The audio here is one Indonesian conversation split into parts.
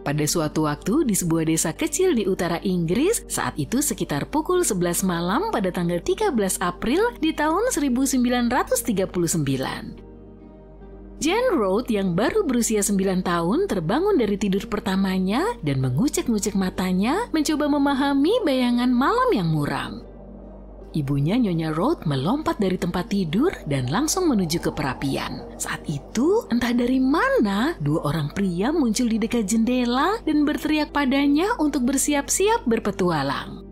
Pada suatu waktu di sebuah desa kecil di utara Inggris, saat itu sekitar pukul 11 malam pada tanggal 13 April di tahun 1939. Jane Roth yang baru berusia 9 tahun terbangun dari tidur pertamanya dan mengucek-ngucek matanya mencoba memahami bayangan malam yang muram. Ibunya Nyonya Roth melompat dari tempat tidur dan langsung menuju ke perapian. Saat itu, entah dari mana, dua orang pria muncul di dekat jendela dan berteriak padanya untuk bersiap-siap berpetualang.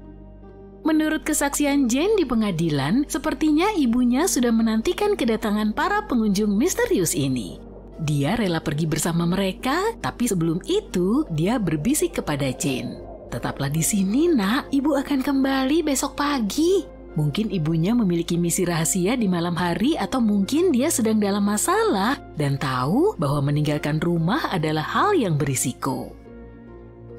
Menurut kesaksian Jane di pengadilan, sepertinya ibunya sudah menantikan kedatangan para pengunjung misterius ini. Dia rela pergi bersama mereka, tapi sebelum itu, dia berbisik kepada Jane. "Tetaplah di sini, Nak. Ibu akan kembali besok pagi." Mungkin ibunya memiliki misi rahasia di malam hari atau mungkin dia sedang dalam masalah dan tahu bahwa meninggalkan rumah adalah hal yang berisiko.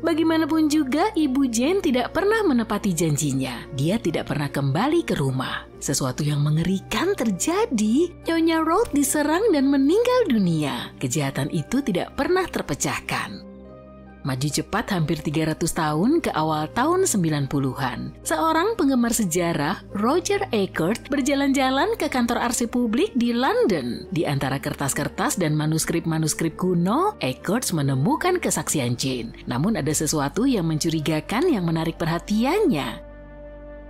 Bagaimanapun juga, Ibu Jane tidak pernah menepati janjinya. Dia tidak pernah kembali ke rumah. Sesuatu yang mengerikan terjadi. Nyonya Roth diserang dan meninggal dunia. Kejahatan itu tidak pernah terpecahkan. Maju cepat hampir 300 tahun ke awal tahun 90-an. Seorang penggemar sejarah, Roger Eckert, berjalan-jalan ke kantor arsip publik di London. Di antara kertas-kertas dan manuskrip-manuskrip kuno, Eckert menemukan kesaksian Jane. Namun ada sesuatu yang mencurigakan yang menarik perhatiannya.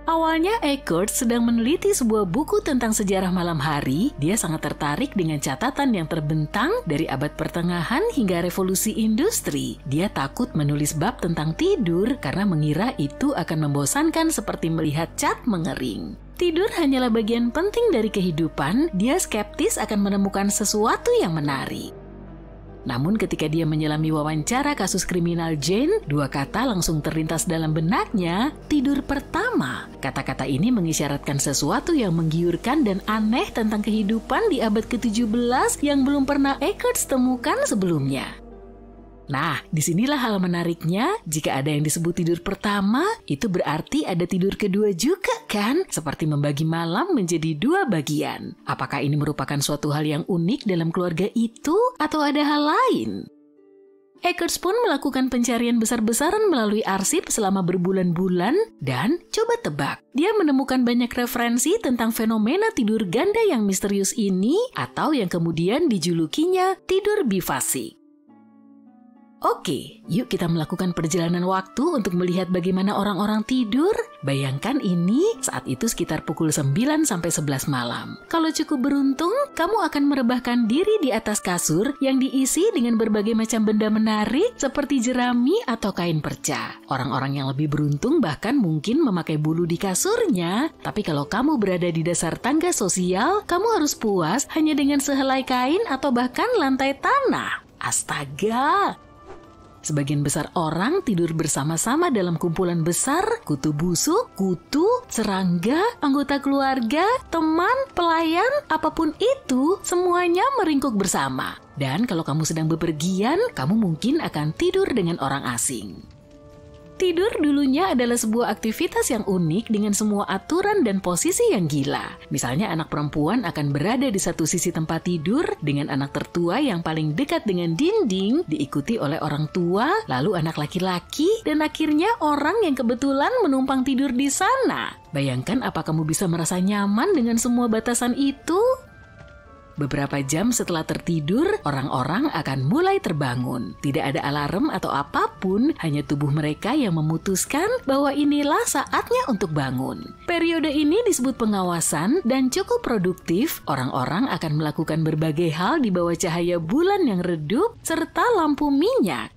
Awalnya Eckert sedang meneliti sebuah buku tentang sejarah malam hari. Dia sangat tertarik dengan catatan yang terbentang dari abad pertengahan hingga revolusi industri. Dia takut menulis bab tentang tidur karena mengira itu akan membosankan seperti melihat cat mengering. Tidur hanyalah bagian penting dari kehidupan. Dia skeptis akan menemukan sesuatu yang menarik. Namun ketika dia menyelami wawancara kasus kriminal Jane, dua kata langsung terlintas dalam benaknya, tidur pertama. Kata-kata ini mengisyaratkan sesuatu yang menggiurkan dan aneh tentang kehidupan di abad ke-17 yang belum pernah Eckert temukan sebelumnya. Nah, disinilah hal menariknya. Jika ada yang disebut tidur pertama, itu berarti ada tidur kedua juga kan? Seperti membagi malam menjadi dua bagian. Apakah ini merupakan suatu hal yang unik dalam keluarga itu atau ada hal lain? Eckert pun melakukan pencarian besar-besaran melalui arsip selama berbulan-bulan dan coba tebak. Dia menemukan banyak referensi tentang fenomena tidur ganda yang misterius ini atau yang kemudian dijulukinya tidur bifasik. Oke, yuk kita melakukan perjalanan waktu untuk melihat bagaimana orang-orang tidur. Bayangkan ini saat itu sekitar pukul 9 sampai 11 malam. Kalau cukup beruntung, kamu akan merebahkan diri di atas kasur yang diisi dengan berbagai macam benda menarik seperti jerami atau kain perca. Orang-orang yang lebih beruntung bahkan mungkin memakai bulu di kasurnya. Tapi kalau kamu berada di dasar tangga sosial, kamu harus puas hanya dengan sehelai kain atau bahkan lantai tanah. Astaga! Sebagian besar orang tidur bersama-sama dalam kumpulan besar, kutu busuk, kutu, serangga, anggota keluarga, teman, pelayan, apapun itu, semuanya meringkuk bersama. Dan kalau kamu sedang bepergian, kamu mungkin akan tidur dengan orang asing. Tidur dulunya adalah sebuah aktivitas yang unik dengan semua aturan dan posisi yang gila. Misalnya anak perempuan akan berada di satu sisi tempat tidur dengan anak tertua yang paling dekat dengan dinding, diikuti oleh orang tua, lalu anak laki-laki, dan akhirnya orang yang kebetulan menumpang tidur di sana. Bayangkan apa kamu bisa merasa nyaman dengan semua batasan itu? Beberapa jam setelah tertidur, orang-orang akan mulai terbangun. Tidak ada alarm atau apapun, hanya tubuh mereka yang memutuskan bahwa inilah saatnya untuk bangun. Periode ini disebut pengawasan dan cukup produktif. Orang-orang akan melakukan berbagai hal di bawah cahaya bulan yang redup serta lampu minyak.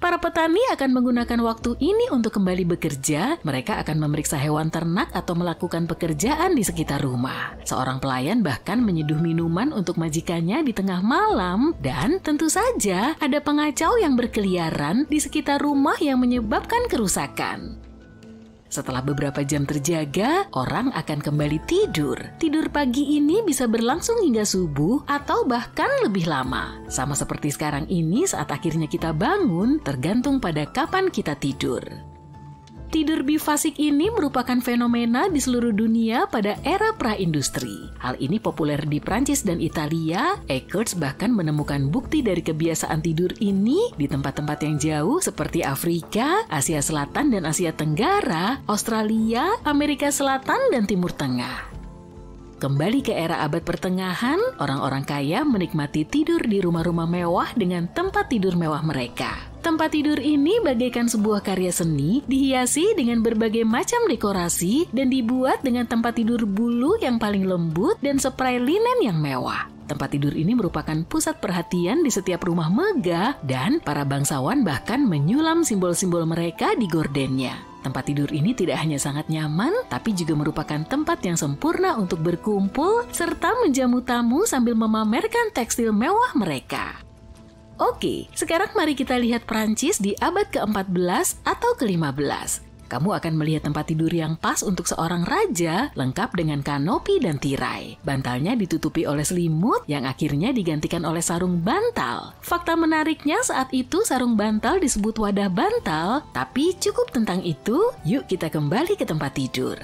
Para petani akan menggunakan waktu ini untuk kembali bekerja. Mereka akan memeriksa hewan ternak atau melakukan pekerjaan di sekitar rumah. Seorang pelayan bahkan menyeduh minuman untuk majikannya di tengah malam. Dan tentu saja ada pengacau yang berkeliaran di sekitar rumah yang menyebabkan kerusakan. Setelah beberapa jam terjaga, orang akan kembali tidur. Tidur pagi ini bisa berlangsung hingga subuh atau bahkan lebih lama. Sama seperti sekarang ini saat akhirnya kita bangun, tergantung pada kapan kita tidur. Tidur bifasik ini merupakan fenomena di seluruh dunia pada era pra-industri. Hal ini populer di Prancis dan Italia. Eckert bahkan menemukan bukti dari kebiasaan tidur ini di tempat-tempat yang jauh seperti Afrika, Asia Selatan dan Asia Tenggara, Australia, Amerika Selatan dan Timur Tengah. Kembali ke era abad pertengahan, orang-orang kaya menikmati tidur di rumah-rumah mewah dengan tempat tidur mewah mereka. Tempat tidur ini bagaikan sebuah karya seni, dihiasi dengan berbagai macam dekorasi dan dibuat dengan tempat tidur bulu yang paling lembut dan spray linen yang mewah. Tempat tidur ini merupakan pusat perhatian di setiap rumah megah dan para bangsawan bahkan menyulam simbol-simbol mereka di gordennya. Tempat tidur ini tidak hanya sangat nyaman, tapi juga merupakan tempat yang sempurna untuk berkumpul serta menjamu tamu sambil memamerkan tekstil mewah mereka. Oke, sekarang mari kita lihat Prancis di abad ke-14 atau ke-15. Kamu akan melihat tempat tidur yang pas untuk seorang raja, lengkap dengan kanopi dan tirai. Bantalnya ditutupi oleh selimut yang akhirnya digantikan oleh sarung bantal. Fakta menariknya saat itu sarung bantal disebut wadah bantal, tapi cukup tentang itu, yuk kita kembali ke tempat tidur.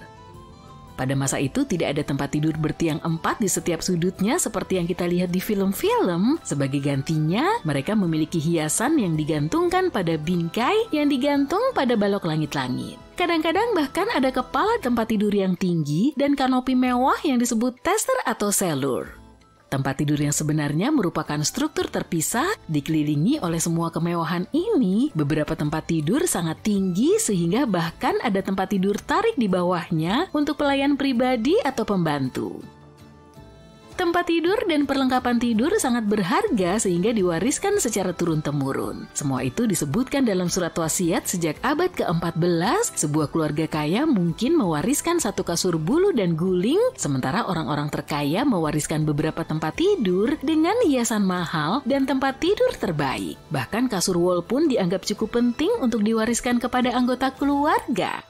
Pada masa itu tidak ada tempat tidur bertiang 4 di setiap sudutnya seperti yang kita lihat di film-film. Sebagai gantinya, mereka memiliki hiasan yang digantungkan pada bingkai yang digantung pada balok langit-langit. Kadang-kadang bahkan ada kepala tempat tidur yang tinggi dan kanopi mewah yang disebut tester atau selur. Tempat tidur yang sebenarnya merupakan struktur terpisah, dikelilingi oleh semua kemewahan ini. Beberapa tempat tidur sangat tinggi sehingga bahkan ada tempat tidur tarik di bawahnya untuk pelayan pribadi atau pembantu. Tempat tidur dan perlengkapan tidur sangat berharga sehingga diwariskan secara turun-temurun. Semua itu disebutkan dalam surat wasiat sejak abad ke-14. Sebuah keluarga kaya mungkin mewariskan satu kasur bulu dan guling, sementara orang-orang terkaya mewariskan beberapa tempat tidur dengan hiasan mahal dan tempat tidur terbaik. Bahkan kasur wol pun dianggap cukup penting untuk diwariskan kepada anggota keluarga.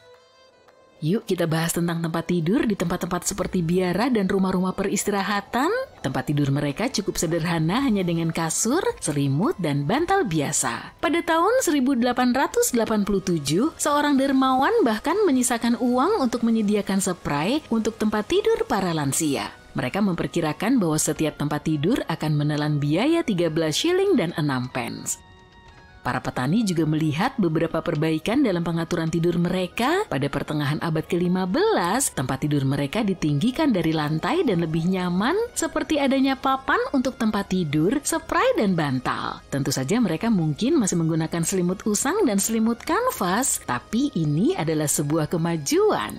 Yuk kita bahas tentang tempat tidur di tempat-tempat seperti biara dan rumah-rumah peristirahatan. Tempat tidur mereka cukup sederhana hanya dengan kasur, selimut, dan bantal biasa. Pada tahun 1887, seorang dermawan bahkan menyisakan uang untuk menyediakan spray untuk tempat tidur para lansia. Mereka memperkirakan bahwa setiap tempat tidur akan menelan biaya 13 shilling dan 6 pence. Para petani juga melihat beberapa perbaikan dalam pengaturan tidur mereka. Pada pertengahan abad ke-15, tempat tidur mereka ditinggikan dari lantai dan lebih nyaman, seperti adanya papan untuk tempat tidur, spray, dan bantal. Tentu saja mereka mungkin masih menggunakan selimut usang dan selimut kanvas, tapi ini adalah sebuah kemajuan.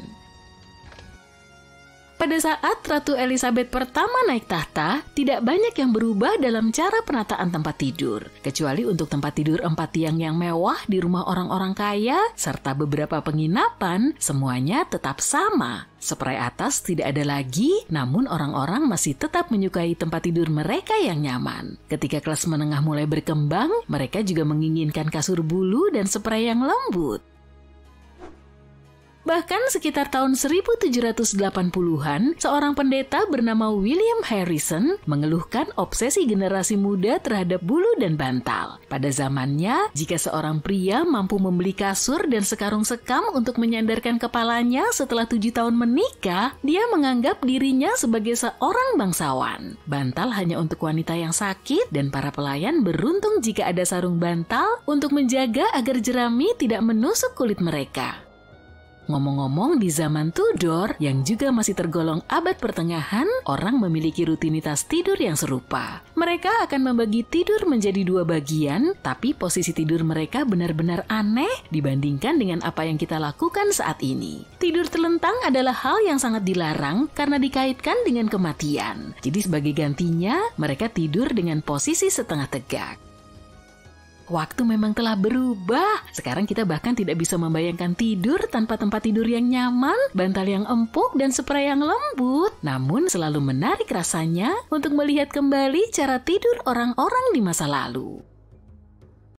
Pada saat Ratu Elizabeth pertama naik tahta, tidak banyak yang berubah dalam cara penataan tempat tidur. Kecuali untuk tempat tidur 4 tiang yang mewah di rumah orang-orang kaya, serta beberapa penginapan, semuanya tetap sama. Spray atas tidak ada lagi, namun orang-orang masih tetap menyukai tempat tidur mereka yang nyaman. Ketika kelas menengah mulai berkembang, mereka juga menginginkan kasur bulu dan spray yang lembut. Bahkan sekitar tahun 1780-an, seorang pendeta bernama William Harrison mengeluhkan obsesi generasi muda terhadap bulu dan bantal. Pada zamannya, jika seorang pria mampu membeli kasur dan sekarung sekam untuk menyandarkan kepalanya setelah 7 tahun menikah, dia menganggap dirinya sebagai seorang bangsawan. Bantal hanya untuk wanita yang sakit dan para pelayan beruntung jika ada sarung bantal untuk menjaga agar jerami tidak menusuk kulit mereka. Ngomong-ngomong, di zaman Tudor, yang juga masih tergolong abad pertengahan, orang memiliki rutinitas tidur yang serupa. Mereka akan membagi tidur menjadi 2 bagian, tapi posisi tidur mereka benar-benar aneh dibandingkan dengan apa yang kita lakukan saat ini. Tidur telentang adalah hal yang sangat dilarang karena dikaitkan dengan kematian. Jadi sebagai gantinya, mereka tidur dengan posisi setengah tegak. Waktu memang telah berubah. Sekarang kita bahkan tidak bisa membayangkan tidur tanpa tempat tidur yang nyaman, bantal yang empuk, dan spray yang lembut. Namun selalu menarik rasanya untuk melihat kembali cara tidur orang-orang di masa lalu.